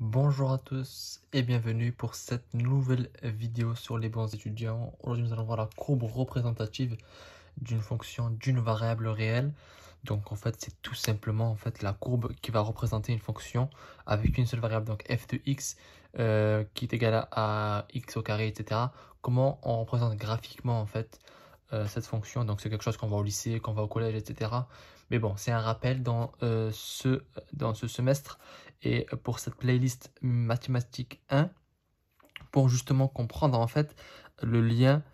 Bonjour à tous et bienvenue pour cette nouvelle vidéo sur les bons étudiants. Aujourd'hui, nous allons voir la courbe représentative d'une fonction d'une variable réelle. Donc, en fait, c'est tout simplement la courbe qui va représenter une fonction avec une seule variable, donc f de x qui est égale à x au carré, etc. Comment on représente graphiquement cette fonction. Donc, c'est quelque chose qu'on va au lycée, qu'on va au collège, etc. Mais bon, c'est un rappel dans ce semestre et pour cette playlist mathématiques 1 pour justement comprendre le lien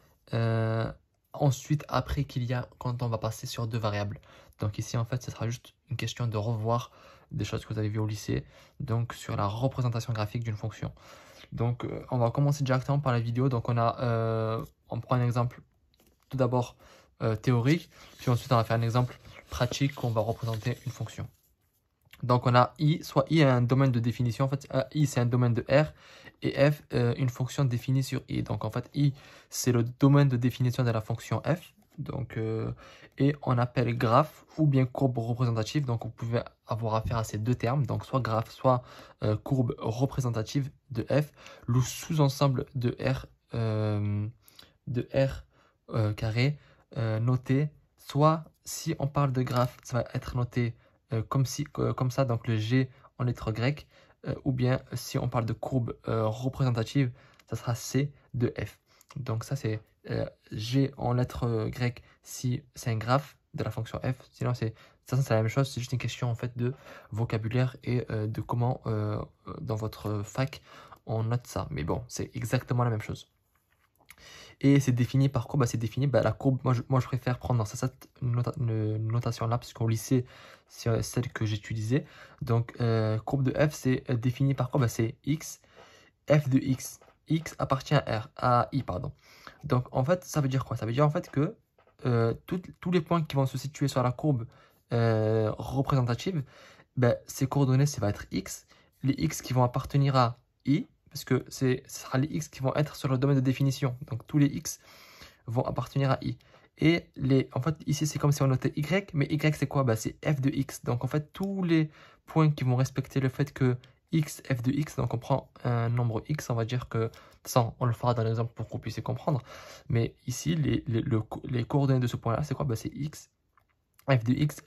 ensuite après qu'il y a quand on va passer sur deux variables. Donc ici ce sera juste une question de revoir des choses que vous avez vues au lycée, donc sur la représentation graphique d'une fonction. Donc on va commencer directement par la vidéo. Donc on prend un exemple tout d'abord théorique, puis ensuite on va faire un exemple pratique où on va représenter une fonction. Donc on a I, soit I est un domaine de définition, I c'est un domaine de R, et F une fonction définie sur I. Donc I c'est le domaine de définition de la fonction F, et on appelle graphe ou bien courbe représentative. Donc vous pouvez avoir affaire à ces deux termes, donc soit graphe, soit courbe représentative de F, le sous-ensemble de R carré noté, soit si on parle de graphe, ça va être noté comme ça, donc le G en lettres grecques, ou bien si on parle de courbe représentative, ça sera C de F. Donc ça c'est G en lettres grecques si c'est un graphe de la fonction F, sinon c'est la même chose, c'est juste une question de vocabulaire et de comment dans votre fac on note ça. Mais bon, c'est exactement la même chose. Et c'est défini par quoi? C'est défini, la courbe, moi je préfère prendre dans cette notation-là, parce qu'au lycée, c'est celle que j'utilisais. Donc, courbe de f, c'est défini par quoi? C'est x, f de x. X appartient à I, pardon. Donc, ça veut dire quoi? Ça veut dire que tous les points qui vont se situer sur la courbe représentative, ces coordonnées, ça va être x. Les x qui vont appartenir à I, parce que ce sera les x qui vont être sur le domaine de définition. Donc tous les x vont appartenir à I. Et ici c'est comme si on notait y, mais y c'est quoi? C'est f de x. Donc tous les points qui vont respecter le fait que x, f de x, donc on prend un nombre x, on va dire que, ça on le fera dans l'exemple pour que vous puissiez comprendre. Mais ici, les coordonnées de ce point-là, c'est quoi? C'est x, f de x,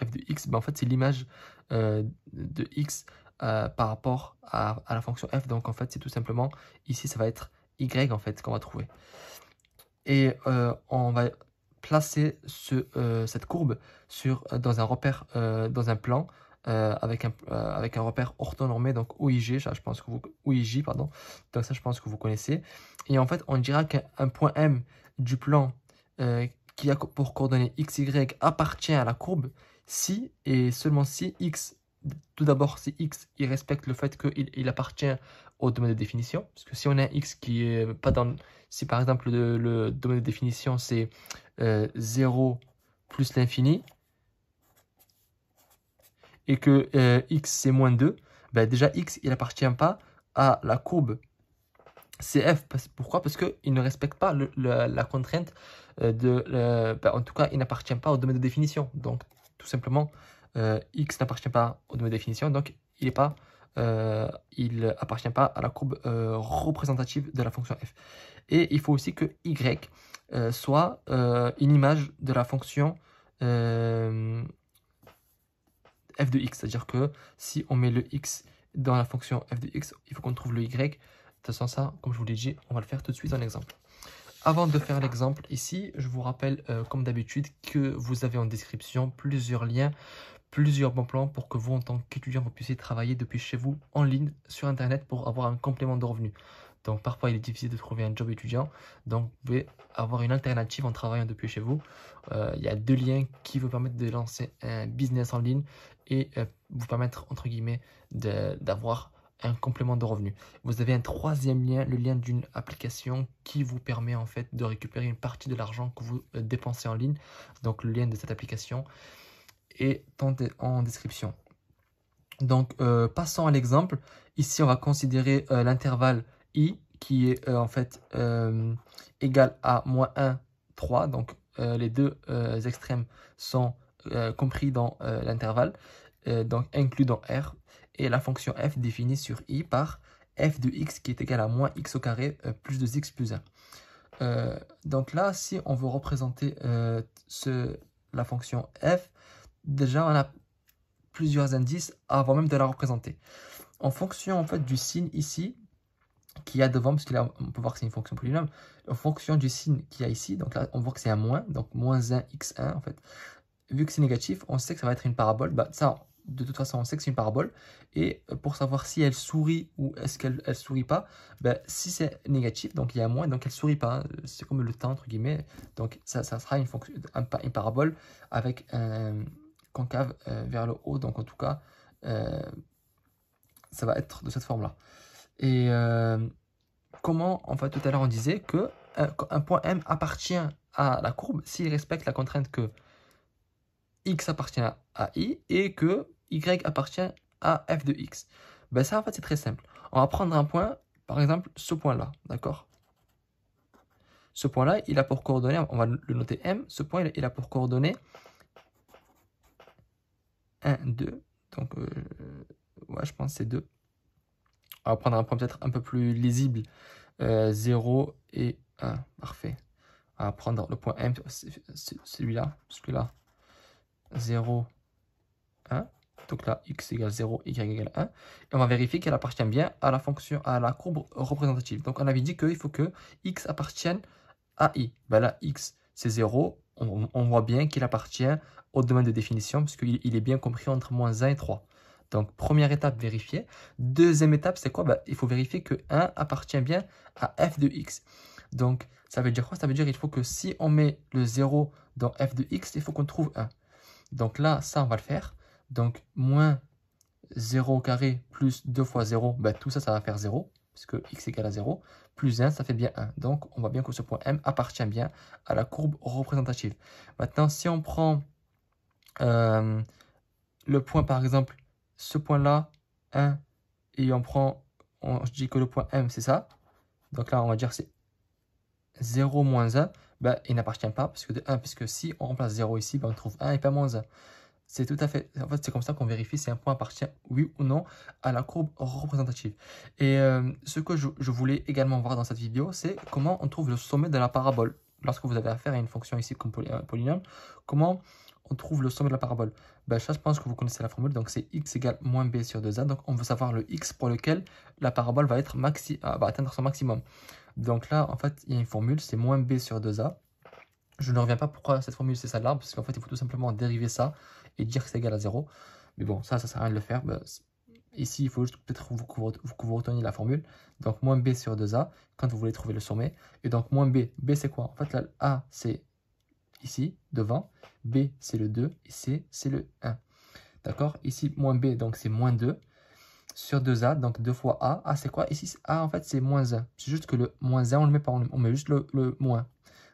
c'est l'image de x par rapport à la fonction f. Donc c'est tout simplement, ici ça va être y qu'on va trouver. Et on va placer cette courbe dans un repère, dans un plan, avec un repère orthonormé, donc OIG, OIJ, pardon. Donc ça je pense que vous connaissez. Et on dira qu'un point M du plan qui a pour coordonnées x, y appartient à la courbe si et seulement si x, tout d'abord si x il respecte le fait qu'il appartient au domaine de définition, parce que si on a un x qui est pas dans, si par exemple le domaine de définition c'est 0 plus l'infini et que x c'est moins 2, déjà x il appartient pas à la courbe CF. Pourquoi? Parce qu'il ne respecte pas la contrainte en tout cas, il n'appartient pas au domaine de définition. Donc, tout simplement, x n'appartient pas au domaine de définition, donc il appartient pas à la courbe représentative de la fonction f. Et il faut aussi que y soit une image de la fonction f de x. C'est-à-dire que si on met le x dans la fonction f de x, il faut qu'on trouve le y. De toute façon, ça, comme je vous l'ai dit, on va le faire tout de suite en exemple. Avant de faire l'exemple ici, je vous rappelle, comme d'habitude, que vous avez en description plusieurs liens, plusieurs bons plans pour que vous, en tant qu'étudiant, vous puissiez travailler depuis chez vous, en ligne, sur Internet, pour avoir un complément de revenus. Donc parfois, il est difficile de trouver un job étudiant, donc vous pouvez avoir une alternative en travaillant depuis chez vous. Il y a deux liens qui vous permettent de lancer un business en ligne et vous permettre, entre guillemets, d'avoir un complément de revenus. Vous avez un troisième lien, le lien d'une application qui vous permet de récupérer une partie de l'argent que vous dépensez en ligne. Donc le lien de cette application est en description. Donc passons à l'exemple. Ici on va considérer l'intervalle i qui est égal à moins 1, 3. Donc les deux extrêmes sont compris dans l'intervalle, donc inclus dans R. et la fonction f définie sur i par f de x qui est égal à moins x au carré plus 2x plus 1. Donc là, si on veut représenter la fonction f, déjà on a plusieurs indices avant même de la représenter. En fonction en fait du signe ici qu'il y a devant, parce que là on peut voir que c'est une fonction polynôme, en fonction du signe qu'il y a ici, donc là on voit que c'est un moins, donc moins 1x1 en fait. Vu que c'est négatif, on sait que ça va être une parabole. Bah, ça, de toute façon, on sait que c'est une parabole. Et pour savoir si elle sourit ou est-ce qu'elle ne sourit pas, bah, si c'est négatif, donc il y a un moins, donc elle ne sourit pas. C'est comme le temps, entre guillemets. Donc ça sera une parabole avec un concave vers le haut. Donc en tout cas, ça va être de cette forme-là. Et comment, en fait, tout à l'heure, on disait que un point M appartient à la courbe s'il respecte la contrainte que x appartient à i et que y appartient à f de x. Ben ça, en fait, c'est très simple. On va prendre un point, par exemple, ce point-là, d'accord? Ce point-là, il a pour coordonnées, on va le noter m, ce point, il a pour coordonnées 1, 2, donc, ouais, je pense que c'est 2. On va prendre un point peut-être un peu plus lisible, 0 et 1, parfait. On va prendre le point m, celui-là, 0, 1. Donc là, x égale 0, y égale 1. Et on va vérifier qu'elle appartient bien à la fonction, à la courbe représentative. Donc on avait dit qu'il faut que x appartienne à i. Ben là, x c'est 0. On voit bien qu'il appartient au domaine de définition, puisqu'il est bien compris entre moins 1 et 3. Donc première étape, vérifier. Deuxième étape, c'est quoi? Ben, il faut vérifier que 1 appartient bien à f de x. Donc ça veut dire quoi? Ça veut dire qu'il faut que si on met le 0 dans f de x, il faut qu'on trouve 1. Donc là, ça, on va le faire. Donc, moins 0 au carré plus 2 fois 0, ben, tout ça, ça va faire 0, puisque x égale à 0. Plus 1, ça fait bien 1. Donc, on voit bien que ce point M appartient bien à la courbe représentative. Maintenant, si on prend le point, par exemple, ce point-là, 1, et on prend, je dis que le point M, c'est ça. Donc là, on va dire que c'est 0 moins 1. Ben, il n'appartient pas, puisque si on remplace 0 ici, ben, on trouve 1 et pas moins 1. C'est tout à fait, en fait, c'est comme ça qu'on vérifie si un point appartient, oui ou non, à la courbe représentative. Et ce que je voulais également voir dans cette vidéo, c'est comment on trouve le sommet de la parabole. Lorsque vous avez affaire à une fonction ici comme polynôme, comment on trouve le sommet de la parabole? Ben, ça, je pense que vous connaissez la formule, donc c'est x égale moins b sur 2a. Donc, on veut savoir le x pour lequel la parabole va atteindre son maximum. Donc là, en fait, il y a une formule, c'est moins b sur 2a. Je ne reviens pas pourquoi cette formule c'est celle-là, parce qu'en fait il faut tout simplement dériver ça et dire que c'est égal à 0. Mais bon, ça sert à rien de le faire. Ben, ici, il faut juste peut-être que vous reteniez la formule. Donc moins b sur 2a quand vous voulez trouver le sommet. Et donc moins b, b c'est quoi? En fait là, a c'est ici, devant, b c'est le 2 et c c'est le 1. D'accord? Ici, moins b, donc c'est moins 2 sur 2a, donc 2 fois a. A c'est quoi? Ici, a en fait c'est moins 1. C'est juste que le moins 1, on ne le met pas, on met juste le moins.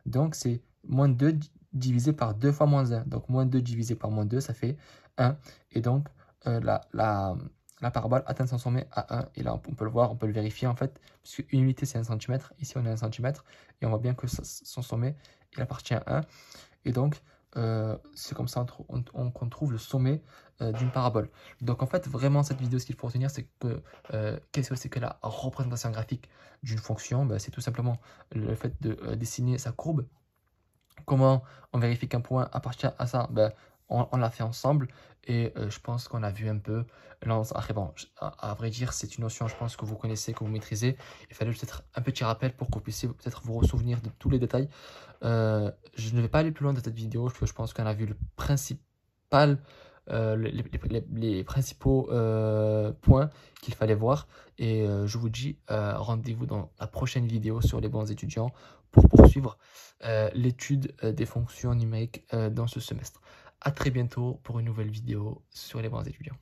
Donc c'est moins 2 divisé par 2 fois moins 1. Donc moins 2 divisé par moins 2, ça fait 1. Et donc la parabole atteint son sommet à 1. Et là, on peut le voir, on peut le vérifier en fait, puisque une unité c'est 1 cm. Ici, on a 1 cm. Et on voit bien que son sommet, il appartient à 1. Et donc, c'est comme ça qu'on trouve le sommet d'une parabole. Donc en fait, vraiment, cette vidéo, ce qu'il faut retenir, c'est que qu'est-ce que c'est que la représentation graphique d'une fonction? Ben, c'est tout simplement le fait de dessiner sa courbe. Comment on vérifie qu'un point appartient à ça? Ben, on l'a fait ensemble et je pense qu'on a vu un peu. Là, après, bon, à vrai dire, c'est une notion, je pense, que vous connaissez, que vous maîtrisez. Il fallait peut-être un petit rappel pour que vous puissiez peut-être vous ressouvenir de tous les détails. Je ne vais pas aller plus loin dans cette vidéo, parce que je pense qu'on a vu le principal, les principaux points qu'il fallait voir. Et je vous dis rendez-vous dans la prochaine vidéo sur les bons étudiants pour poursuivre l'étude des fonctions numériques dans ce semestre. À très bientôt pour une nouvelle vidéo sur les bons étudiants.